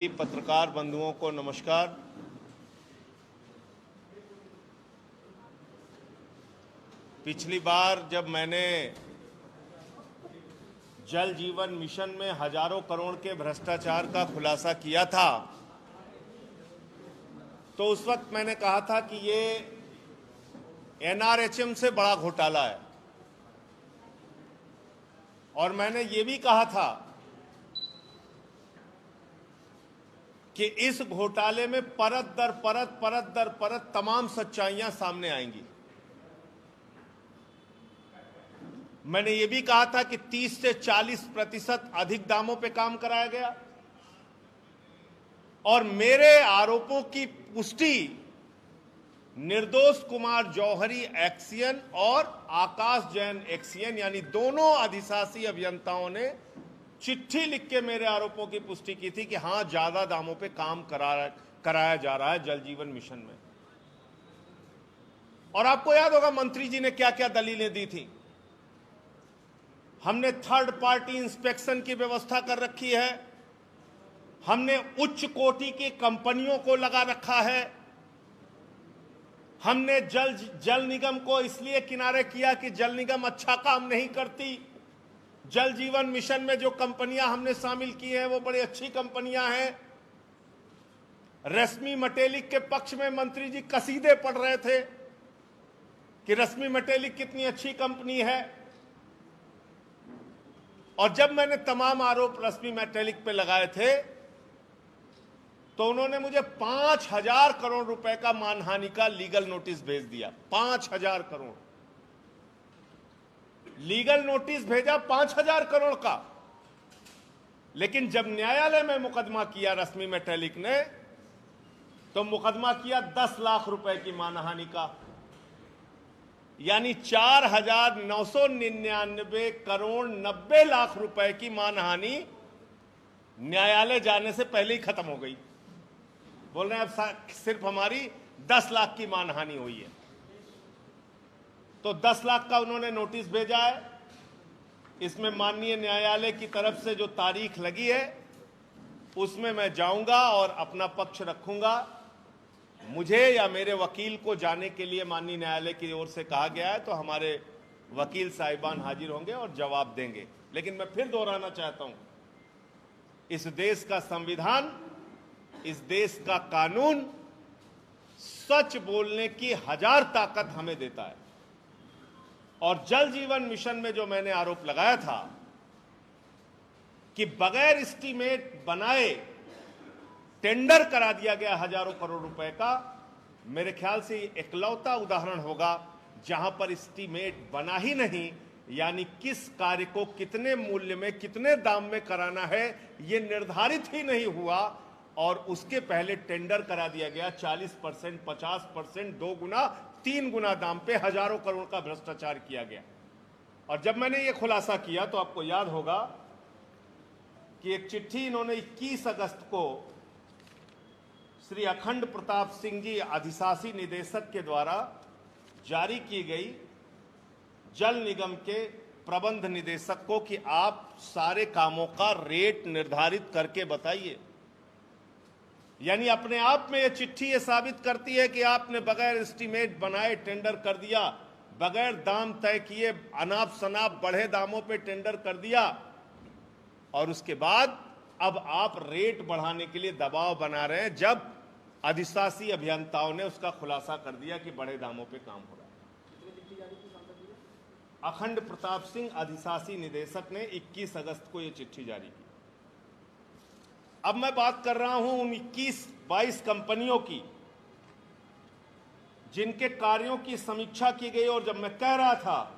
पत्रकार बंधुओं को नमस्कार। पिछली बार जब मैंने जल जीवन मिशन में हजारों करोड़ के भ्रष्टाचार का खुलासा किया था तो उस वक्त मैंने कहा था कि ये एनआरएचएम से बड़ा घोटाला है, और मैंने ये भी कहा था कि इस घोटाले में परत दर परत तमाम सच्चाइयां सामने आएंगी। मैंने ये भी कहा था कि 30 से 40% अधिक दामों पे काम कराया गया, और मेरे आरोपों की पुष्टि निर्दोष कुमार जौहरी एक्सियन और आकाश जैन एक्सियन यानी दोनों अधिशासी अभियंताओं ने चिट्ठी लिख के मेरे आरोपों की पुष्टि की थी कि हां, ज्यादा दामों पे काम कराया जा रहा है जल जीवन मिशन में। और आपको याद होगा मंत्री जी ने क्या क्या दलीलें दी थी। हमने थर्ड पार्टी इंस्पेक्शन की व्यवस्था कर रखी है, हमने उच्च कोटि की कंपनियों को लगा रखा है, हमने जल निगम को इसलिए किनारे किया कि जल निगम अच्छा काम नहीं करती। जल जीवन मिशन में जो कंपनियां हमने शामिल की हैं वो बड़ी अच्छी कंपनियां हैं। रश्मि मटेलिक के पक्ष में मंत्री जी कसीदे पढ़ रहे थे कि रश्मि मटेलिक कितनी अच्छी कंपनी है, और जब मैंने तमाम आरोप रश्मि मटेलिक पे लगाए थे तो उन्होंने मुझे 5,000 करोड़ रुपए का मानहानि का लीगल नोटिस भेज दिया। 5,000 करोड़ लीगल नोटिस भेजा, 5,000 करोड़ का। लेकिन जब न्यायालय में मुकदमा किया रश्मि मटेलिक ने, तो मुकदमा किया 10 लाख रुपए की मानहानि का, यानी 4,999 करोड़ 90 लाख रुपए की मानहानि न्यायालय जाने से पहले ही खत्म हो गई। बोल रहे हैं अब सिर्फ हमारी 10 लाख की मानहानि हुई है। तो 10 लाख का उन्होंने नोटिस भेजा है। इसमें माननीय न्यायालय की तरफ से जो तारीख लगी है उसमें मैं जाऊंगा और अपना पक्ष रखूंगा। मुझे या मेरे वकील को जाने के लिए माननीय न्यायालय की ओर से कहा गया है, तो हमारे वकील साहिबान हाजिर होंगे और जवाब देंगे। लेकिन मैं फिर दोहराना चाहता हूं, इस देश का संविधान, इस देश का कानून सच बोलने की 1000 ताकत हमें देता है। और जल जीवन मिशन में जो मैंने आरोप लगाया था कि बगैर एस्टीमेट बनाए टेंडर करा दिया गया हजारों करोड़ रुपए का, मेरे ख्याल से इकलौता उदाहरण होगा जहां पर एस्टीमेट बना ही नहीं, यानी किस कार्य को कितने मूल्य में कितने दाम में कराना है यह निर्धारित ही नहीं हुआ, और उसके पहले टेंडर करा दिया गया। 40%, 50%, 2 गुना 3 गुना दाम पे हजारों करोड़ का भ्रष्टाचार किया गया। और जब मैंने ये खुलासा किया तो आपको याद होगा कि एक चिट्ठी इन्होंने 21 अगस्त को श्री अखंड प्रताप सिंह जी अधिशासी निदेशक के द्वारा जारी की गई जल निगम के प्रबंध निदेशक को कि आप सारे कामों का रेट निर्धारित करके बताइए। यानी अपने आप में यह चिट्ठी ये साबित करती है कि आपने बगैर एस्टीमेट बनाए टेंडर कर दिया, बगैर दाम तय किए अनाप शनाप बढ़े दामों पे टेंडर कर दिया, और उसके बाद अब आप रेट बढ़ाने के लिए दबाव बना रहे हैं, जब अधिशासी अभियंताओं ने उसका खुलासा कर दिया कि बड़े दामों पे काम हो रहा है। अखंड प्रताप सिंह अधिशासी निदेशक ने 21 अगस्त को यह चिट्ठी जारी की। अब मैं बात कर रहा हूं उन 21-22 कंपनियों की जिनके कार्यों की समीक्षा की गई, और जब मैं कह रहा था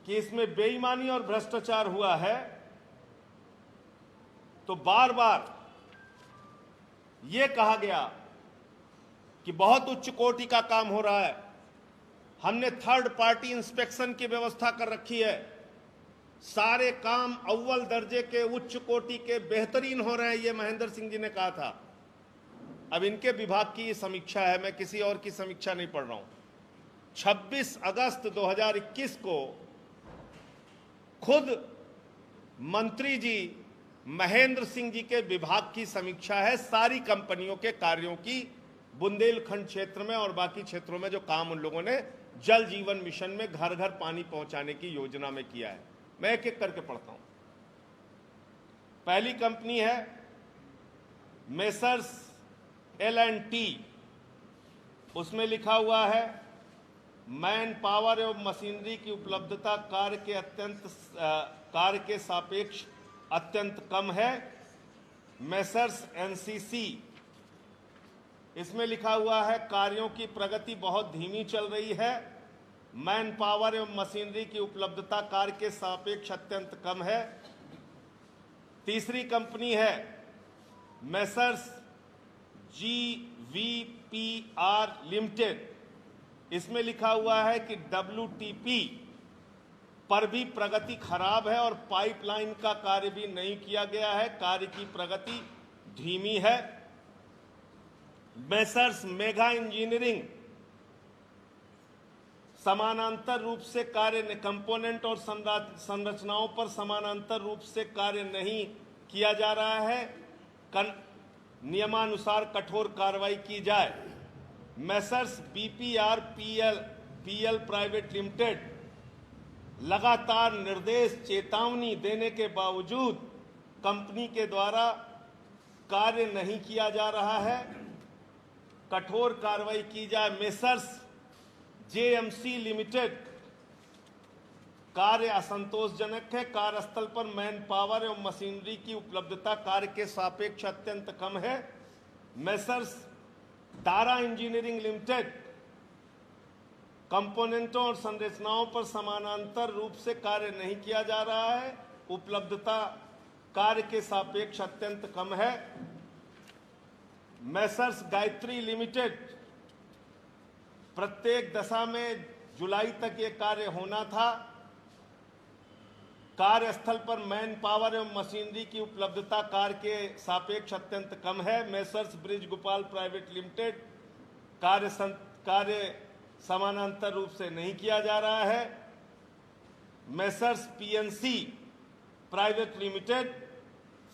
कि इसमें बेईमानी और भ्रष्टाचार हुआ है तो बार बार यह कहा गया कि बहुत उच्च कोटि का काम हो रहा है, हमने थर्ड पार्टी इंस्पेक्शन की व्यवस्था कर रखी है, सारे काम अव्वल दर्जे के उच्च कोटि के बेहतरीन हो रहे हैं, ये महेंद्र सिंह जी ने कहा था। अब इनके विभाग की समीक्षा है, मैं किसी और की समीक्षा नहीं पढ़ रहा हूं। 26 अगस्त 2021 को खुद मंत्री जी महेंद्र सिंह जी के विभाग की समीक्षा है सारी कंपनियों के कार्यों की, बुंदेलखंड क्षेत्र में और बाकी क्षेत्रों में जो काम उन लोगों ने जल जीवन मिशन में घर घर पानी पहुंचाने की योजना में किया है। मैं एक एक करके पढ़ता हूं। पहली कंपनी है मेसर्स L&T, उसमें लिखा हुआ है मैन पावर एवं मशीनरी की उपलब्धता कार्य के सापेक्ष अत्यंत कम है। मेसर्स NCC, इसमें लिखा हुआ है कार्यों की प्रगति बहुत धीमी चल रही है। मैन पावर एवं मशीनरी की उपलब्धता कार्य के सापेक्ष अत्यंत कम है। तीसरी कंपनी है मेसर्स GVPR लिमिटेड, इसमें लिखा हुआ है कि WTP पर भी प्रगति खराब है और पाइपलाइन का कार्य भी नहीं किया गया है, कार्य की प्रगति धीमी है। मेसर्स मेगा इंजीनियरिंग, समानांतर रूप से कार्य कंपोनेंट और संरचनाओं पर समानांतर रूप से कार्य नहीं किया जा रहा है, नियमानुसार कठोर कार्रवाई की जाए। मेसर्स BPRPL प्राइवेट लिमिटेड, लगातार निर्देश चेतावनी देने के बावजूद कंपनी के द्वारा कार्य नहीं किया जा रहा है, कठोर कार्रवाई की जाए। मेसर्स JMC लिमिटेड, कार्य असंतोषजनक है, कार्यस्थल पर मैन पावर एवं मशीनरी की उपलब्धता कार्य के सापेक्ष अत्यंत कम है। मेसर्स दारा इंजीनियरिंग लिमिटेड, कंपोनेंटों और संरचनाओं पर समानांतर रूप से कार्य नहीं किया जा रहा है, उपलब्धता कार्य के सापेक्ष अत्यंत कम है। मेसर्स गायत्री लिमिटेड, प्रत्येक दशा में जुलाई तक ये कार्य होना था, कार्यस्थल पर मैन पावर एवं मशीनरी की उपलब्धता कार्य के सापेक्ष अत्यंत कम है। Messrs bridge Gopal private limited, कार्य समानांतर रूप से नहीं किया जा रहा है। Messrs PNC private limited,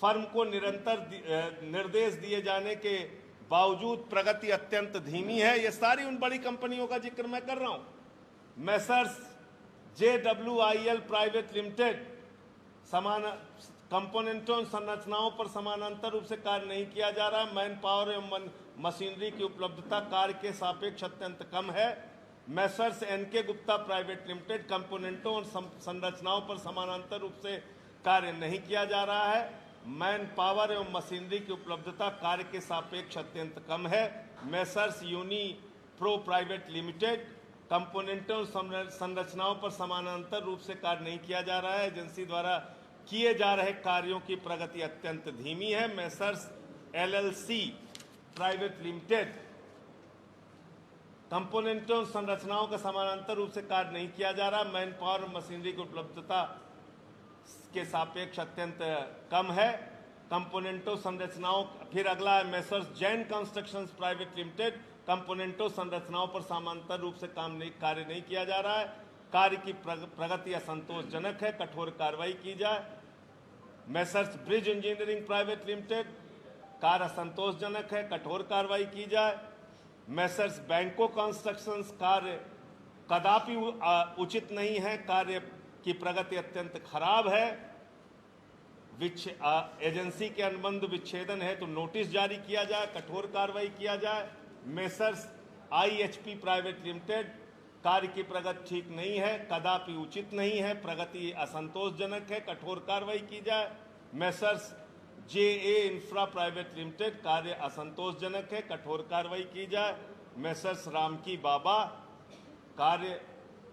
firm को निरंतर निर्देश दिए जाने के बावजूद प्रगति अत्यंत धीमी है। ये सारी उन बड़ी कंपनियों का जिक्र मैं कर रहा हूं। मेसर्स JWIL प्राइवेट लिमिटेड, कंपोनेंटों संरचनाओं पर समानांतर रूप से कार्य नहीं किया जा रहा, मैन पावर एवं मशीनरी की उपलब्धता कार्य के सापेक्ष अत्यंत कम है। Messrs NK Gupta private limited, कंपोनेंटों और संरचनाओं पर समानांतर रूप से कार्य नहीं किया जा रहा है, मैन पावर एवं मशीनरी की उपलब्धता कार्य के सापेक्ष अत्यंत कम है। Messrs Uni Pro private limited, कंपोनेंटों और संरचनाओं पर समानांतर रूप से कार्य नहीं किया जा रहा है, एजेंसी द्वारा किए जा रहे कार्यों की प्रगति अत्यंत धीमी है। मेसर्स LLC प्राइवेट लिमिटेड, कंपोनेंटों और संरचनाओं का समानांतर रूप से कार्य नहीं किया जा रहा, मैन पावर और मशीनरी की उपलब्धता के सापेक्ष अत्यंत कम है। कंपोनेंटों संरचनाओं, फिर अगला है Messrs Jain constructions private limited, कंपोनेंटों संरचनाओं पर समानांतर रूप से कार्य नहीं किया जा रहा है, कार्य की प्रगति असंतोषजनक है, कठोर कार्रवाई की जाए। Messrs bridge engineering private limited, कार्य असंतोषजनक है, कठोर कार्रवाई की जाए। मेसर्स बैंको कंस्ट्रक्शंस, कार्य कदापि उचित नहीं है, कार्य की प्रगति अत्यंत खराब है, एजेंसी के अनुबंध विच्छेदन है तो नोटिस जारी किया जाए, कठोर कार्रवाई किया जाए। मेसर्स IHP प्राइवेट लिमिटेड, कार्य की प्रगति ठीक नहीं है, कदापि उचित नहीं है, प्रगति असंतोषजनक है, कठोर कार्रवाई की जाए। Messrs JA infra private limited, कार्य असंतोषजनक है, कठोर कार्रवाई की जाए। मेसर्स रामकी बाबा, कार्य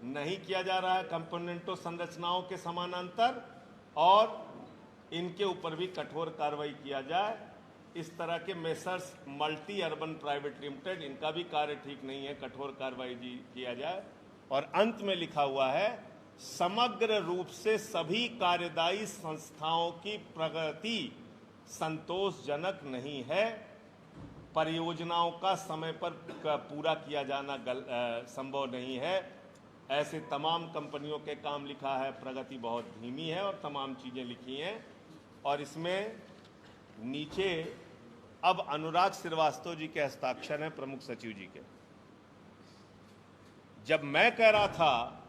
नहीं किया जा रहा है कंपोनेंटों संरचनाओं के समानांतर, और इनके ऊपर भी कठोर कार्रवाई किया जाए। इस तरह के messrs multi urban private limited, इनका भी कार्य ठीक नहीं है, कठोर कार्रवाई किया जाए। और अंत में लिखा हुआ है समग्र रूप से सभी कार्यदायी संस्थाओं की प्रगति संतोषजनक नहीं है, परियोजनाओं का समय पर पूरा किया जाना संभव नहीं है। ऐसे तमाम कंपनियों के काम लिखा है, प्रगति बहुत धीमी है और तमाम चीजें लिखी हैं। और इसमें नीचे अब अनुराग श्रीवास्तव जी के हस्ताक्षर हैं, प्रमुख सचिव जी के। जब मैं कह रहा था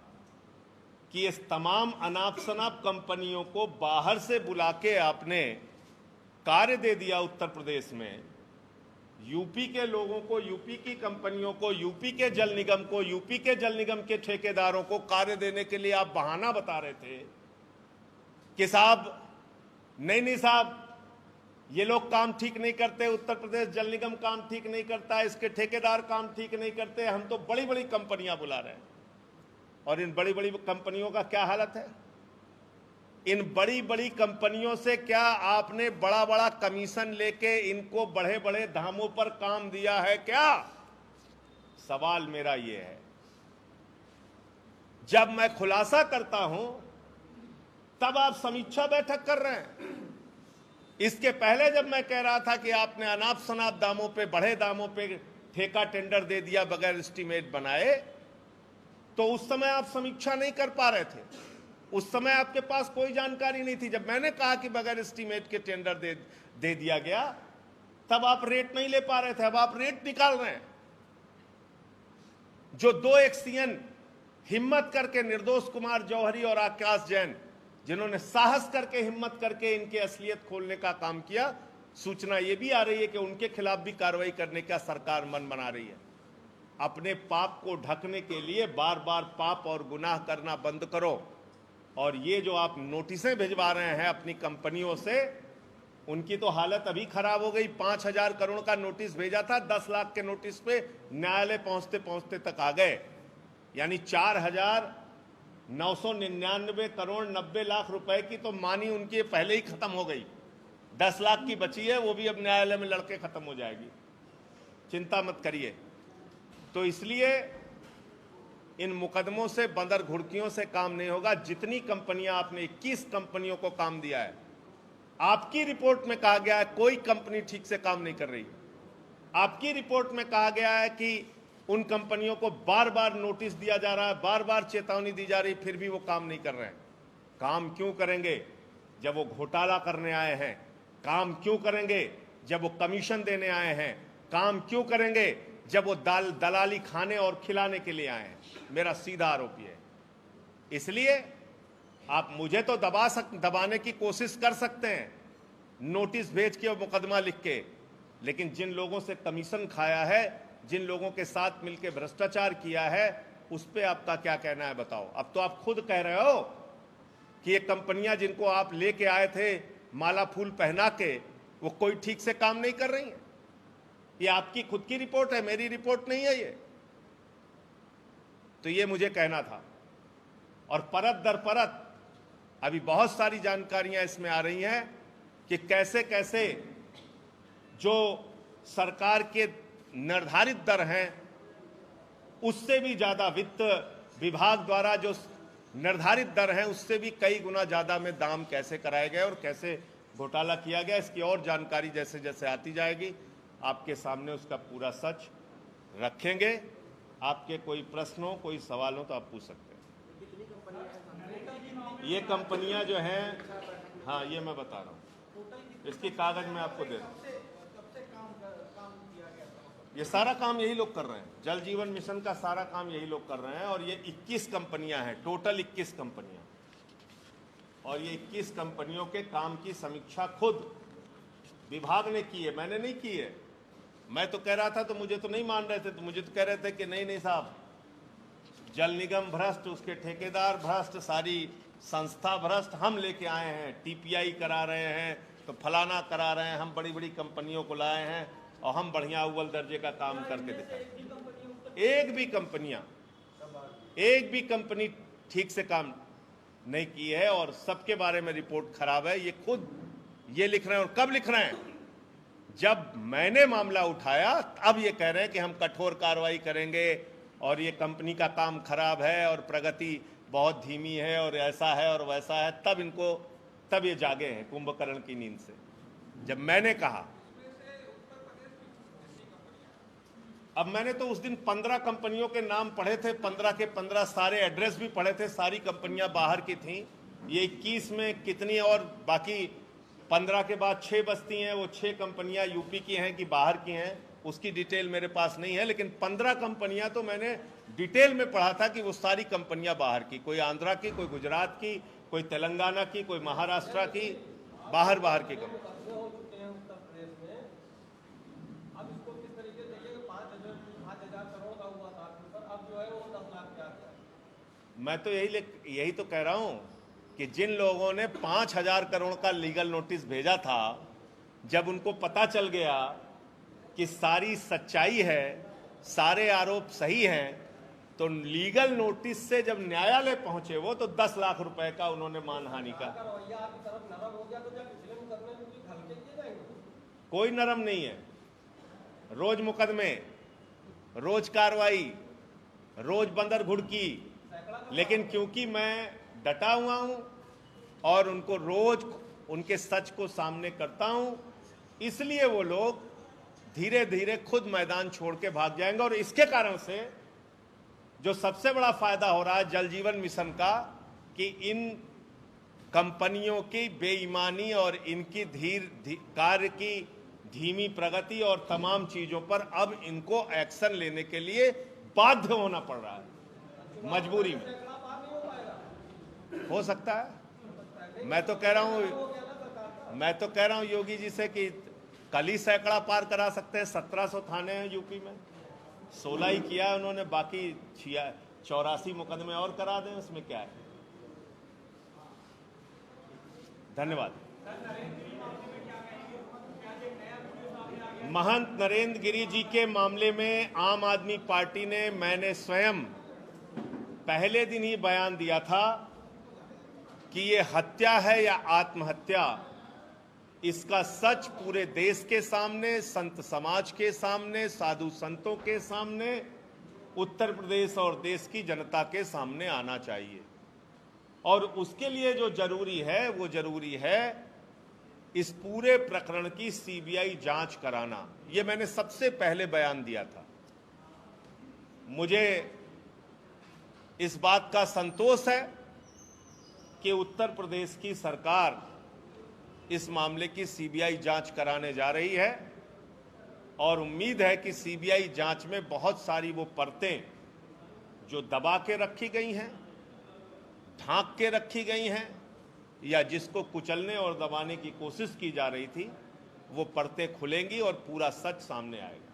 कि इस तमाम अनाप शनाप कंपनियों को बाहर से बुला के आपने कार्य दे दिया उत्तर प्रदेश में, यूपी के लोगों को, यूपी की कंपनियों को, यूपी के जल निगम को, यूपी के जल निगम के ठेकेदारों को कार्य देने के लिए आप बहाना बता रहे थे कि साहब नहीं साहब ये लोग काम ठीक नहीं करते, उत्तर प्रदेश जल निगम काम ठीक नहीं करता, इसके ठेकेदार काम ठीक नहीं करते, हम तो बड़ी बड़ी कंपनियां बुला रहे हैं। और इन बड़ी बड़ी कंपनियों का क्या हालत है? इन बड़ी बड़ी कंपनियों से क्या आपने बड़ा बड़ा कमीशन लेके इनको बड़े बड़े दामों पर काम दिया है क्या? सवाल मेरा यह है। जब मैं खुलासा करता हूं तब आप समीक्षा बैठक कर रहे हैं। इसके पहले जब मैं कह रहा था कि आपने अनाप शनाप दामों पे, बड़े दामों पे ठेका टेंडर दे दिया बगैर एस्टीमेट बनाए, तो उस समय आप समीक्षा नहीं कर पा रहे थे। उस समय आपके पास कोई जानकारी नहीं थी। जब मैंने कहा कि बगैर एस्टीमेट के टेंडर दे दिया गया, तब आप रेट नहीं ले पा रहे थे। अब आप रेट निकाल रहे हैं। जो दो एक्सीएन हिम्मत करके, निर्दोष कुमार जौहरी और आकाश जैन, जिन्होंने साहस करके, हिम्मत करके इनके असलियत खोलने का काम किया, सूचना यह भी आ रही है कि उनके खिलाफ भी कार्रवाई करने का सरकार मन बना रही है। अपने पाप को ढकने के लिए बार बार पाप और गुनाह करना बंद करो। और ये जो आप नोटिसें भिजवा रहे हैं अपनी कंपनियों से, उनकी तो हालत अभी खराब हो गई। 5,000 करोड़ का नोटिस भेजा था, 10 लाख के नोटिस पे न्यायालय पहुंचते पहुंचते तक आ गए। यानी 4,999 करोड़ 90 लाख रुपए की तो मानी उनकी पहले ही खत्म हो गई। 10 लाख की बची है, वो भी अब न्यायालय में लड़के खत्म हो जाएगी। चिंता मत करिए। तो इसलिए इन मुकदमों से, बंदर घुड़कियों से काम नहीं होगा। जितनी कंपनियां, आपने 21 कंपनियों को काम दिया है, आपकी रिपोर्ट में कहा गया है कोई कंपनी ठीक से काम नहीं कर रही। आपकी रिपोर्ट में कहा गया है कि उन कंपनियों को बार बार नोटिस दिया जा रहा है, बार बार चेतावनी दी जा रही, फिर भी वो काम नहीं कर रहे हैं। काम क्यों करेंगे जब वो घोटाला करने आए हैं? काम क्यों करेंगे जब वो कमीशन देने आए हैं? काम क्यों करेंगे जब वो दलाली खाने और खिलाने के लिए आए हैं? मेरा सीधा आरोप है। इसलिए आप मुझे तो दबाने की कोशिश कर सकते हैं, नोटिस भेज के और मुकदमा लिख के, लेकिन जिन लोगों से कमीशन खाया है, जिन लोगों के साथ मिलकर भ्रष्टाचार किया है, उस पर आपका क्या कहना है बताओ? अब तो आप खुद कह रहे हो कि ये कंपनियां जिनको आप लेके आए थे माला फूल पहना के, वो कोई ठीक से काम नहीं कर रही हैं। ये आपकी खुद की रिपोर्ट है, मेरी रिपोर्ट नहीं है ये। तो ये मुझे कहना था। और परत दर परत अभी बहुत सारी जानकारियां इसमें आ रही हैं कि कैसे कैसे जो सरकार के निर्धारित दर हैं, उससे भी ज्यादा, वित्त विभाग द्वारा जो निर्धारित दर हैं उससे भी कई गुना ज्यादा में दाम कैसे कराए गए और कैसे घोटाला किया गया, इसकी और जानकारी जैसे जैसे आती जाएगी आपके सामने उसका पूरा सच रखेंगे। आपके कोई प्रश्न हो, कोई सवाल हो तो आप पूछ सकते हैं। ये कंपनियां जो हैं, हाँ ये मैं बता रहा हूँ, इसकी कागज मैं आपको दे रहा हूँ। ये सारा काम यही लोग कर रहे हैं। जल जीवन मिशन का सारा काम यही लोग कर रहे हैं। और ये 21 कंपनियां हैं, टोटल 21 कंपनियां। और ये 21 कंपनियों के काम की समीक्षा खुद विभाग ने की है, मैंने नहीं की है। मैं तो कह रहा था तो मुझे तो नहीं मान रहे थे, तो मुझे तो कह रहे थे कि नहीं साहब, जल निगम भ्रष्ट, उसके ठेकेदार भ्रष्ट, सारी संस्था भ्रष्ट, हम लेके आए हैं, टीपीआई करा रहे हैं, तो फलाना करा रहे हैं, हम बड़ी बड़ी कंपनियों को लाए हैं और हम बढ़िया अव्वल दर्जे का काम करके दिखाए। एक भी कंपनी ठीक से काम नहीं की है और सबके बारे में रिपोर्ट खराब है। ये खुद ये लिख रहे हैं। और कब लिख रहे हैं? जब मैंने मामला उठाया अब ये कह रहे हैं कि हम कठोर कार्रवाई करेंगे और ये कंपनी का काम खराब है और प्रगति बहुत धीमी है और ऐसा है और वैसा है। तब ये जागे हैं कुंभकर्ण की नींद से। जब मैंने कहा, अब मैंने तो उस दिन 15 कंपनियों के नाम पढ़े थे, 15 के 15 सारे एड्रेस भी पढ़े थे, सारी कंपनियां बाहर की थीं। ये 21 में कितनी और बाकी 15 के बाद 6 बस्ती हैं, वो 6 कंपनियां यूपी की हैं कि बाहर की हैं, उसकी डिटेल मेरे पास नहीं है, लेकिन 15 कंपनियां तो मैंने डिटेल में पढ़ा था कि वो सारी कंपनियां बाहर की, कोई आंध्रा की, कोई गुजरात की, कोई तेलंगाना की, कोई महाराष्ट्र की, बाहर की कंपनी। मैं तो यही तो कह रहा हूं कि जिन लोगों ने 5,000 करोड़ का लीगल नोटिस भेजा था, जब उनको पता चल गया कि सारी सच्चाई है, सारे आरोप सही हैं, तो लीगल नोटिस से जब न्यायालय पहुंचे वो, तो 10 लाख रुपए का उन्होंने मानहानि का। कोई नरम नहीं है, रोज मुकदमे, रोज कार्रवाई, रोज बंदर घुड़की, लेकिन क्योंकि मैं डटा हुआ हूं और उनको रोज उनके सच को सामने करता हूं, इसलिए वो लोग धीरे धीरे खुद मैदान छोड़ के भाग जाएंगे। और इसके कारण से जो सबसे बड़ा फायदा हो रहा है जल जीवन मिशन का, कि इन कंपनियों की बेईमानी और इनकी कार्य की धीमी प्रगति और तमाम चीजों पर अब इनको एक्शन लेने के लिए बाध्य होना पड़ रहा है, मजबूरी में। हो सकता है, मैं तो कह रहा हूं योगी जी से कि कल ही सैकड़ा पार करा सकते हैं। 1700 थाने हैं यूपी में, 16 ही किया है उन्होंने, बाकी 84 मुकदमे और करा दें, उसमें क्या है। धन्यवाद। महंत नरेंद्र गिरि जी के मामले में आम आदमी पार्टी ने, मैंने स्वयं पहले दिन ही बयान दिया था कि ये हत्या है या आत्महत्या, इसका सच पूरे देश के सामने, संत समाज के सामने, साधु संतों के सामने, उत्तर प्रदेश और देश की जनता के सामने आना चाहिए। और उसके लिए जो जरूरी है वो जरूरी है इस पूरे प्रकरण की सीबीआई जांच कराना। ये मैंने सबसे पहले बयान दिया था। मुझे इस बात का संतोष है कि उत्तर प्रदेश की सरकार इस मामले की सीबीआई जांच कराने जा रही है, और उम्मीद है कि सीबीआई जांच में बहुत सारी वो परतें जो दबा के रखी गई हैं, ढांक के रखी गई हैं, या जिसको कुचलने और दबाने की कोशिश की जा रही थी, वो परतें खुलेंगी और पूरा सच सामने आएगा।